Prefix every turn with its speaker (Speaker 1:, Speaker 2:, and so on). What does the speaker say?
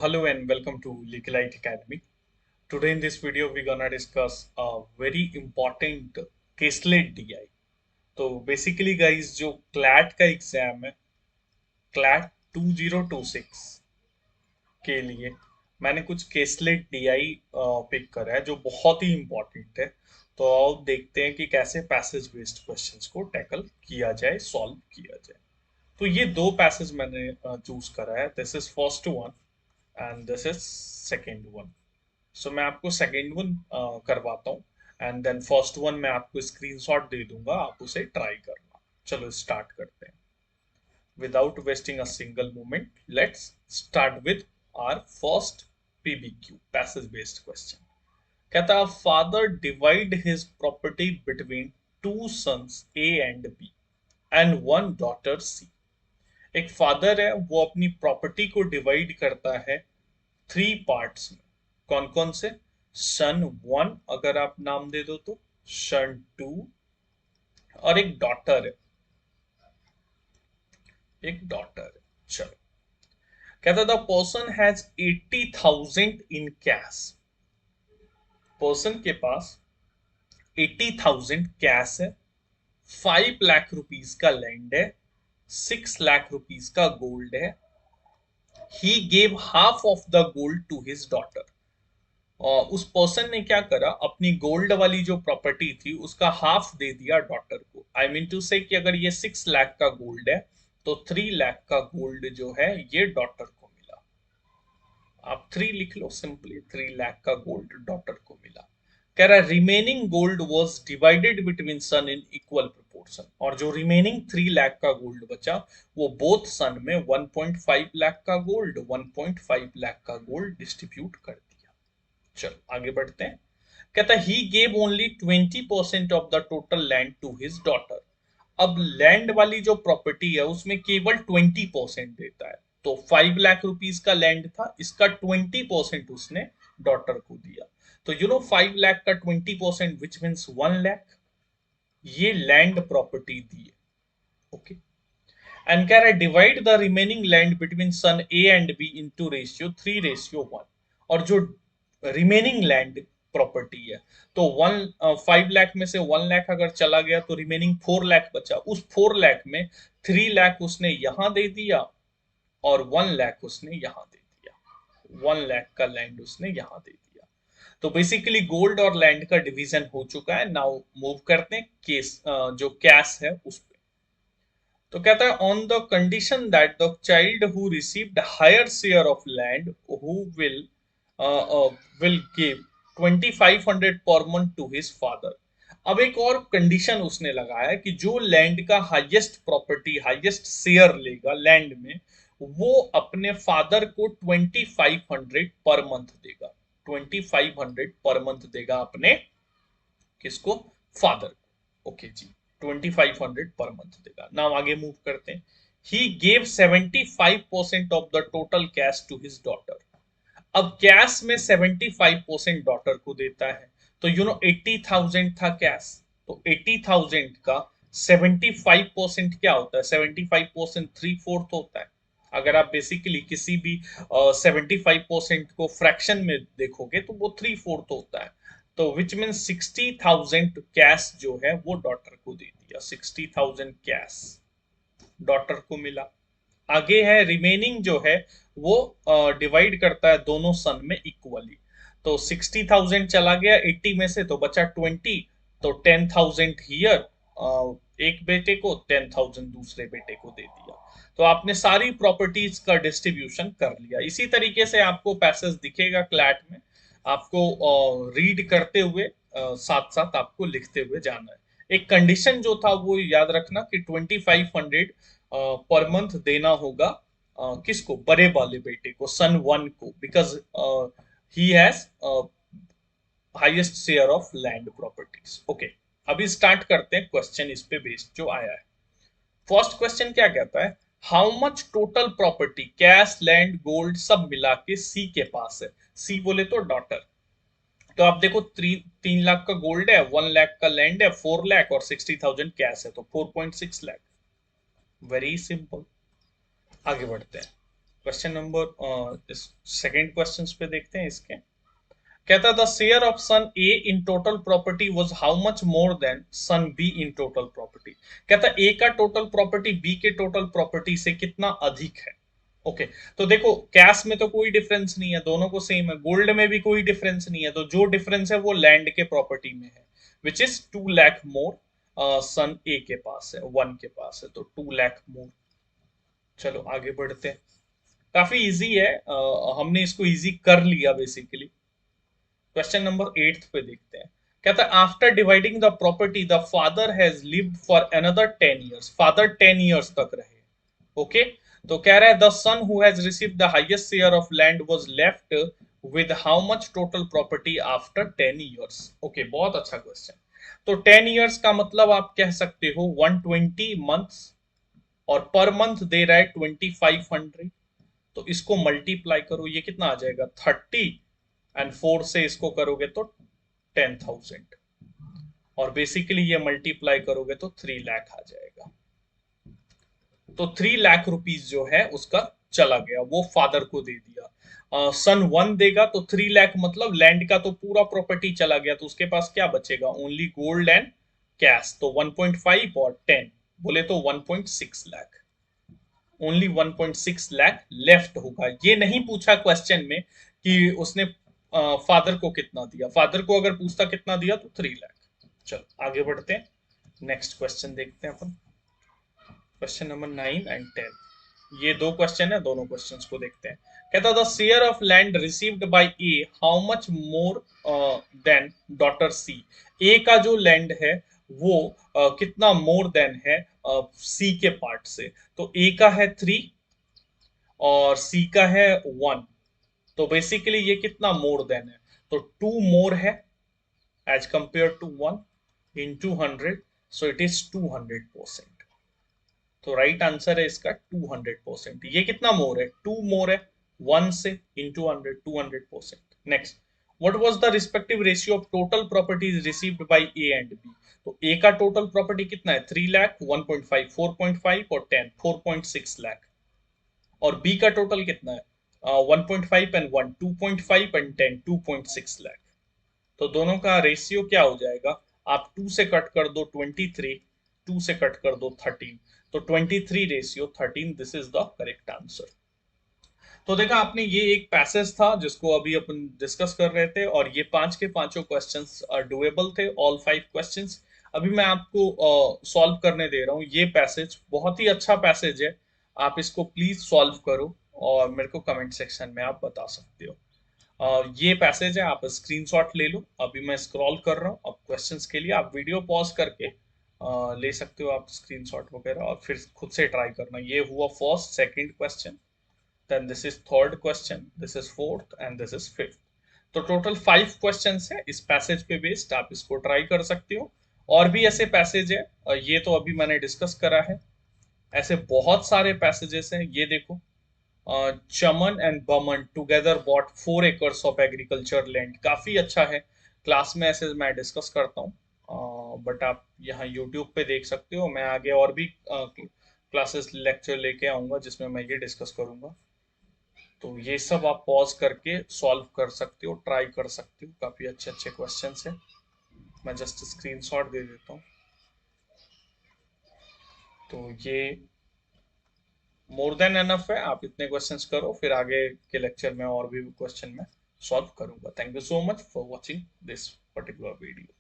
Speaker 1: Hello and welcome to Legalite Academy. Today in this video we're gonna discuss a very important caselet DI. तो basically guys जो CLAT का exam है CLAT 2026 के लिए मैंने कुछ केसलेट डीआई पिक करा है जो बहुत ही इंपॉर्टेंट है। तो आओ देखते हैं कि कैसे पैसेज बेस्ड क्वेश्चंस को टैकल किया जाए, सॉल्व किया जाए। तो ये दो पैसेज मैंने चूज करा है। This is first one and this is second one. So मैं आपको सेकेंड वन करवाता हूँ एंड देन फर्स्ट वन मैं आपको स्क्रीनशॉट दे दूंगा, आप उसे ट्राई करना। चलो स्टार्ट करते हैं। Without wasting a single moment, let's start with our first PBQ, passage based question. कहता है father divide his property between two sons A and B and one daughter C. एक फादर है, वो अपनी प्रॉपर्टी को divide करता है three parts में। कौन कौन से? सन वन अगर आप नाम दे दो तो, सन टू और एक डॉटर है, एक डॉटर है। चलो, कहता the person has 80,000 in cash. Person के पास 80,000 कैश है, 5 लाख रुपीज का लैंड है, 6 लाख रुपीज का गोल्ड है। He gave half of the gold to his daughter. और उस पर्सन ने क्या करा, अपनी गोल्ड वाली जो प्रॉपर्टी थी उसका हाफ दे दिया डॉटर को। आई मीन टू से कि अगर ये 6 लाख का गोल्ड है तो 3 लाख का गोल्ड जो है ये डॉटर को मिला। आप 3 लिख लो सिंपली, 3 लाख का गोल्ड डॉटर को मिला। कह रहा remaining gold was divided between son in equal proportion. और जो रिमेनिंग 3 लाख का गोल्ड बचा वो बोथ सन में 1.5 लाख का गोल्ड, 1.5 लाख का गोल्ड डिस्ट्रीब्यूट कर दिया। चलो आगे बढ़ते हैं। कहता he gave only 20% of the total land to his daughter. अब लैंड वाली जो प्रॉपर्टी है उसमें केवल 20% देता है। तो 5 लाख रुपीज का लैंड था, इसका 20% उसने डॉटर को दिया। तो 5 लाख का 20% विच मीन्स 1 लाख, ये लैंड प्रॉपर्टी दी है। ओके, एंड कह रहा है divide the remaining land between son A and B into ratio 3:1। और जो रिमेनिंग लैंड प्रॉपर्टी है तो 5 लाख में से 1 लाख अगर चला गया तो रिमेनिंग 4 लाख बचा। उस 4 लाख में 3 लाख उसने यहां दे दिया और 1 लाख उसने यहां दे दिया। 1 लाख का लैंड उसने यहां दे दिया। तो बेसिकली गोल्ड और लैंड का डिवीजन हो चुका है। नाउ मूव करते हैं केस जो कैश है उस पे। तो कहता है on the condition that the child who received higher share of land who will give 2500 per month to his father. अब एक और कंडीशन उसने लगाया कि जो लैंड का हाईएस्ट प्रॉपर्टी हाईएस्ट शेयर लेगा लैंड में वो अपने फादर को 2500 पर मंथ देगा। 2500 पर मंथ देगा अपने किसको? फादर को। ओके जी, 2500 पर मंथ देगा। नाउ आगे मूव करते हैं। He gave 75% of the total cash to his daughter. अब कैश में 75% डॉटर को देता है। तो 80,000 था कैश, तो 80,000 का 75% क्या होता है? 75% 3/4 होता है। अगर आप बेसिकली किसी भी 75% को फ्रैक्शन में देखोगे तो वो 3/4 होता है। तो विच मीन 60,000 कैश जो है वो डॉटर को दे दिया। 60,000 कैश डॉटर को मिला। आगे है रिमेनिंग जो है वो डिवाइड करता है दोनों सन में इक्वली। तो 60,000 चला गया 80 में से तो बचा 20। तो 10,000 हियर एक बेटे को, 10,000 दूसरे बेटे को दे दिया। तो आपने सारी प्रॉपर्टीज का डिस्ट्रीब्यूशन कर लिया। इसी तरीके से आपको पैसेज दिखेगा क्लैट में। आपको रीड करते हुए साथ साथ आपको लिखते हुए जाना है। एक कंडीशन जो था वो याद रखना कि 2500 पर मंथ देना होगा किसको? बड़े वाले बेटे को, सन वन को, because he has highest share of land properties. Okay, अभी स्टार्ट करते हैं क्वेश्चन इस पे बेस्ड जो आया है। फर्स्ट क्वेश्चन क्या कहता है? How much total property cash land gold सब मिला के सी के पास है। सी बोले तो डॉटर। तो आप देखो 3 लाख का गोल्ड है, 1 लाख का लैंड है, 4 लाख और 60,000 कैश है, तो 4.6 लाख। Very simple. आगे बढ़ते हैं। क्वेश्चन नंबर सेकेंड क्वेश्चन पे देखते हैं इसके। कहता the share of son A in total property was how much more than son B in total property. कहता ए का टोटल प्रॉपर्टी बी के टोटल प्रॉपर्टी से कितना अधिक है। ओके तो देखो कैश में तो कोई डिफरेंस नहीं है, दोनों को सेम है। गोल्ड में भी कोई डिफरेंस नहीं है, तो जो डिफरेंस है वो लैंड के प्रॉपर्टी में है, विच इज 2 लाख मोर। सन ए के पास है, 1 के पास है, तो 2 लाख मोर। चलो आगे बढ़ते हैं। काफी इजी है, हमने इसको इजी कर लिया बेसिकली। क्वेश्चन नंबर 8 पे देखते हैं। कहता है after dividing the property the father has lived for another 10 years। Father 10 years तक रहे। ओके तो कह रहा है the son who has received the highest share of land was left with how much total property after 10 years। Okay बहुत अच्छा question. तो 10 years का मतलब आप कह सकते हो 120 months, और पर मंथ दे रहा है 2500। तो इसको मल्टीप्लाई करो, ये कितना आ जाएगा 30, एंड 4 से इसको करोगे तो 10,000, और बेसिकली ये मल्टीप्लाई करोगे तो 3 लाख आ जाएगा। तो 3 लाख रुपीज जो है उसका चला गया, वो फादर को दे दिया। सन 1 देगा तो 3 लाख, मतलब लैंड का तो पूरा प्रॉपर्टी चला गया, तो उसके पास क्या बचेगा, ओनली गोल्ड एंड कैश। तो 1.5 और 10 बोले तो 1.6 लाख। ओनली 1.6 लाख लेफ्ट होगा। ये नहीं पूछा क्वेश्चन में कि उसने फादर को कितना दिया। फादर को अगर पूछता कितना दिया तो 3 लाख। चलो आगे बढ़ते हैं, नेक्स्ट क्वेश्चन देखते हैं अपन। क्वेश्चन नंबर 9 एंड 10, ये दो क्वेश्चन है, दोनों क्वेश्चंस को देखते हैं। कहता the share of land received by A how much more than daughter C. A का जो लैंड है वो कितना मोर देन है सी के पार्ट से। तो ए का है 3 और सी का है 1, तो बेसिकली ये कितना मोर देन है, तो 2 मोर है as compare to 1 in 200, so it is 200%। तो राइट आंसर है इसका 200%। ये कितना मोर है, 2 मोर है 1 से into 100, 200%। Next, what was the respective ratio of total properties received by A and B. तो ए का टोटल प्रॉपर्टी कितना है 3 लाख, 1.5 4.5 और 10 4.6 लाख, और बी का टोटल कितना है 1.5 एंड 1 2.5 एंड 10 2.6 लाख। तो दोनों का रेशियो क्या हो जाएगा, आप 2 से कट कर दो 23, 2 से कट कर दो 13, तो 23 ratio 13, this is the correct answer. तो देखा आपने, ये एक पैसेज था जिसको अभी अपन डिस्कस कर रहे थे, और ये पांच के पांचों क्वेश्चंस डुएबल थे, ऑल 5 क्वेश्चंस। अभी मैं आपको सॉल्व करने दे रहा हूँ। ये पैसेज बहुत ही अच्छा पैसेज है, आप इसको प्लीज सॉल्व करो और मेरे को कमेंट सेक्शन में आप बता सकते हो। ये पैसेज है, आप स्क्रीनशॉट ले लो। अभी मैं स्क्रॉल कर रहा हूँ, अब क्वेश्चंस के लिए आप वीडियो पॉज करके ले सकते हो आप स्क्रीनशॉट वगैरह, और फिर खुद से ट्राई करना। ये हुआ first second question, then this is third question, this is fourth and this is fifth. तो टोटल 5 क्वेश्चंस है इस पैसेज पे बेस्ड, आप इसको ट्राई कर सकते हो। और भी ऐसे पैसेज है, ये तो अभी मैंने डिस्कस करा है, ऐसे बहुत सारे पैसेजेस हैं। ये देखो, Chaman and Baman together bought 4 acres of agriculture land, काफी अच्छा है। क्लास में ऐसे मैं डिस्कस करता हूँ, बट आप यहाँ यूट्यूब पे देख सकते हो। मैं आगे और भी क्लासेस लेक्चर लेके आऊंगा जिसमें मैं ये डिस्कस करूंगा। तो ये सब आप पॉज करके सॉल्व कर सकते हो, ट्राई कर सकते हो, काफी अच्छे अच्छे क्वेश्चन है। मैं जस्ट स्क्रीनशॉट दे देता हूँ। तो ये मोर देन एनफ है, आप इतने क्वेश्चंस करो, फिर आगे के लेक्चर में और भी क्वेश्चन में सॉल्व करूंगा। Thank you so much for watching this particular video.